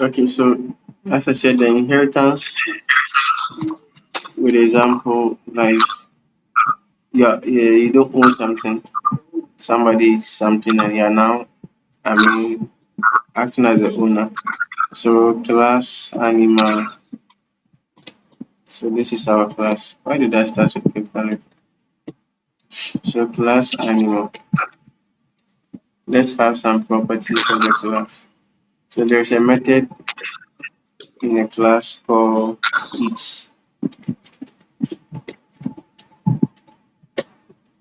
Okay, so as I said, the inheritance with example like you don't own something, somebody is something, and you're now, I mean, acting as the owner. So class animal. So this is our class. Why did I start with paper? So class animal. Let's have some properties of the class. So there's a method in a class called each.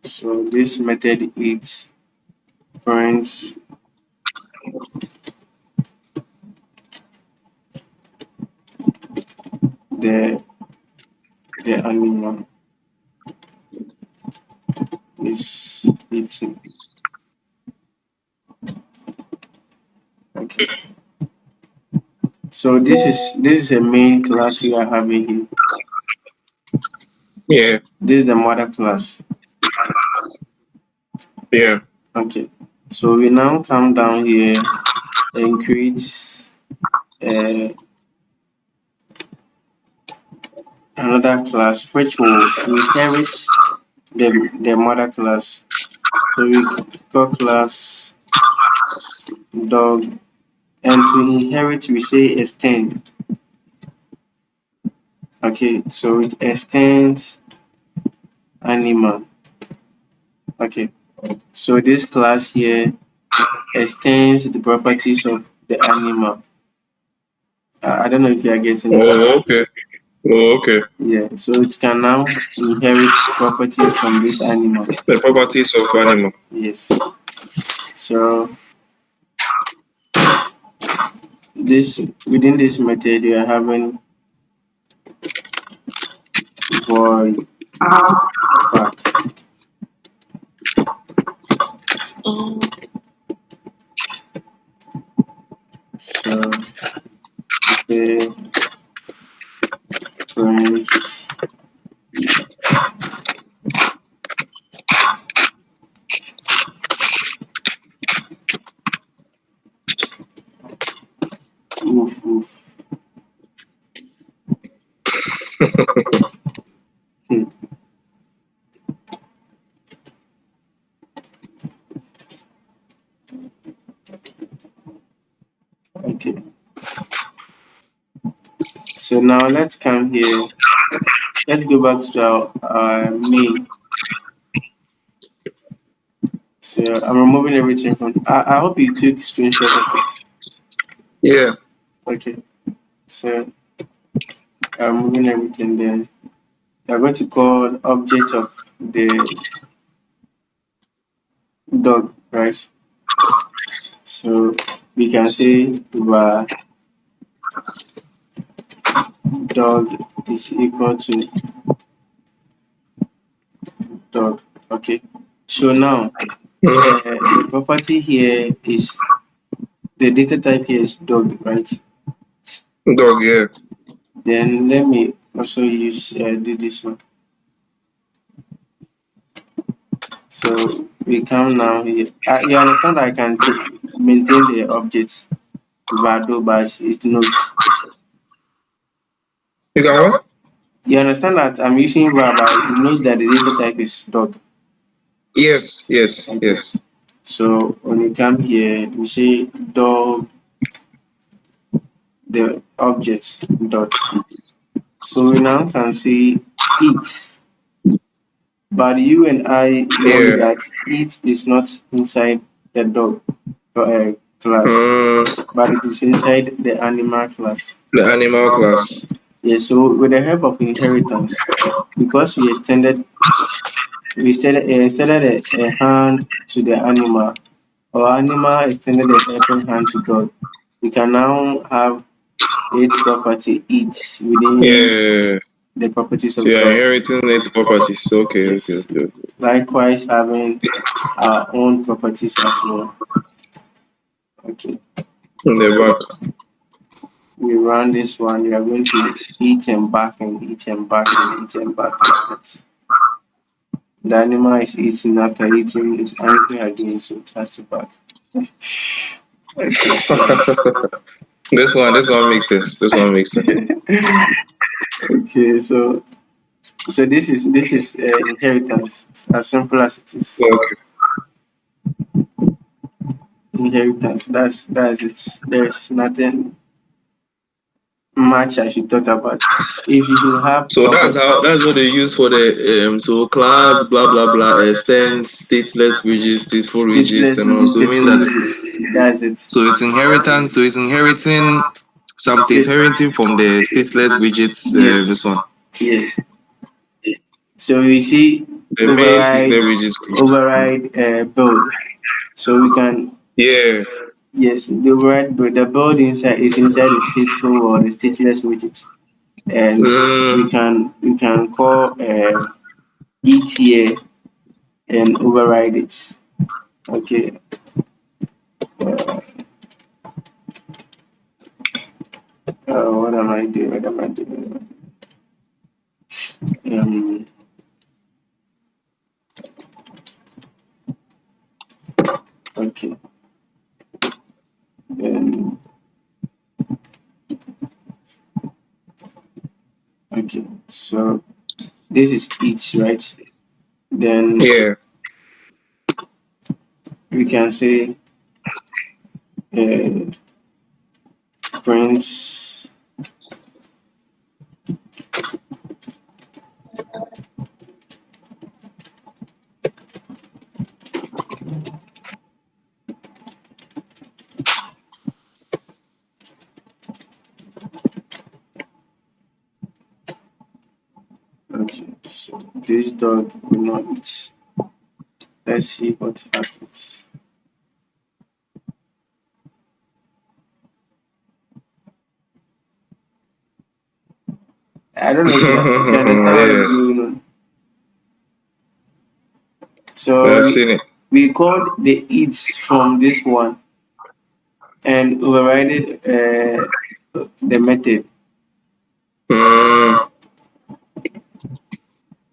So this method is friends the the animal is eating. Okay. So this is a main class we are having here. Yeah, This is the mother class. yeah. Okay. So we now come down here and create uh, another class which will inherit the mother class. So we call class dog, and to inherit we say extend. Okay, so it extends animal. Okay, so this class here extends the properties of the animal. I don't know if you are getting it. Oh, okay. Oh, okay. Yeah, so it can now inherit properties from this animal. The properties of animal. Yes. So this within this method you are having void back. So the friends woof woof. Hmm. Okay. So now let's come here. Let's go back to our main. So I'm removing everything from. I hope you took screenshot of it. Yeah. Okay. So I'm removing everything. Then we are going to call object of the dog, right? So we can say var dog is equal to dog. Okay. So now the property here is the data type here is dog, right? Dog, yeah. Then let me also use do this one. So we come now here. You understand I can maintain the objects vado, but it knows. You can what? You understand that I'm using var, but it knows that the data type is dog. Yes, yes, Okay. yes. So when you come here, we say dog the objects dot. So we now can see it, but you and I know Yeah. that it is not inside the dog class, Mm, but it is inside the animal class. the animal class. Yes, so with the help of inheritance, because we extended a hand to the animal, or animal extended a helping hand to dog, we can now have its property each within Yeah. the properties So of you're dog. inheriting its properties. Okay, okay, Yes. okay, okay. Likewise, having our own properties as well. Okay. In the So back. we run this one. We are going to eat and back and eat and back and eat and back like that. The animal is eating. After eating, it's angry again, so it has to back. Okay, so This one makes sense. This one makes sense. Okay, so this is inheritance, as simple as it is. Okay. Inheritance. That's it. There's nothing much I should talk about. If you should have So property, that's what they use for the so class blah blah blah extends stateless widgets, stateful widgets, stateless and all. widgets, So it means stateful that widgets. That's it. so it's inheritance. So it's inheriting something. It's State. inheriting from the stateless widgets. This Yes. one, Yes. So we see the main override stateless widgets. override build. So we can, Yeah. yes, the word but the build inside is inside the stateful or the stateless widget, and Mm, we can call it here and override it. Okay. Uh, what am I doing? What am I doing? Um, okay. Then okay. So this is each, right? Then yeah. we can say uh, prints. Okay. So this dog will not eat. Let's see what happens. I don't know if you understand what is Yeah. going on. I've So seen it. we called the eats from this one and overrided the method. Mm,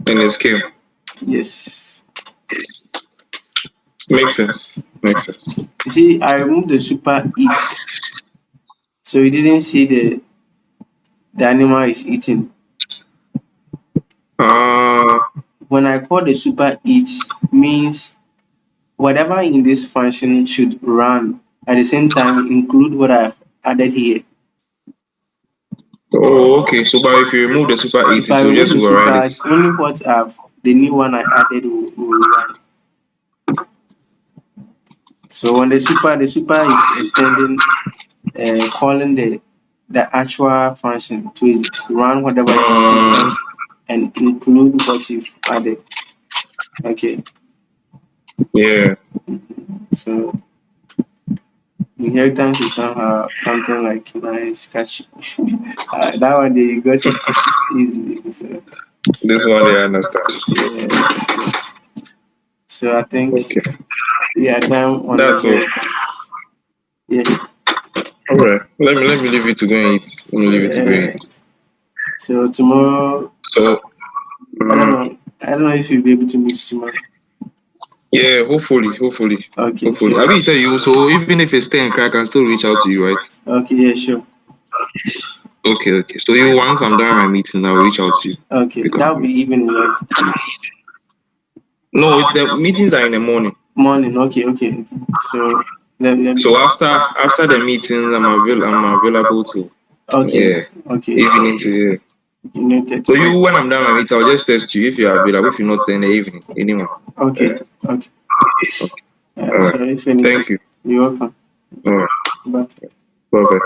in the scale. Yes. Makes sense. Makes sense. You see, I removed the super eat, so you didn't see the animal is eating. Ah, When I call the super eat, means whatever in this function should run at the same time include what I've added here. oh, okay. So, but if you remove the super If 80, I it will remove just the override super, it. it's only what I've the new one I added will run. So on the super is extending, calling the actual function to run whatever is Mm, inside and include what you've added. Okay, yeah. so inheritance is somehow something like nice, catchy. That one they got it easily. So This one they understand. yeah, so I think Okay. we are done on That's all. inheritance. Yeah. All right. Let me leave you to go and eat. Let me leave you to go and Uh, eat. so tomorrow, So, I don't mm, know. I don't know if you'll be able to meet tomorrow. yeah. Hopefully. Okay, Hopefully. so I mean, say you. So even if it's 10 crack, I can still reach out to you, right? okay, yeah, sure. Okay. Okay. So you once I'm done my meeting, I'll reach out to you. Okay, We can. that'll be evening, right? No, the meetings are in the morning. Morning. Okay, okay, okay. So let me. So after the meetings, I'm available to Okay, yeah okay. evening to yeah. Noted. So you when I'm done my meeting, I'll just text you if you're available. If you're not, then in the evening. Anyone. Okay, Yeah. okay. Okay. All right. So if anything, Thank you. you're welcome. All right. Bye. Bye bye.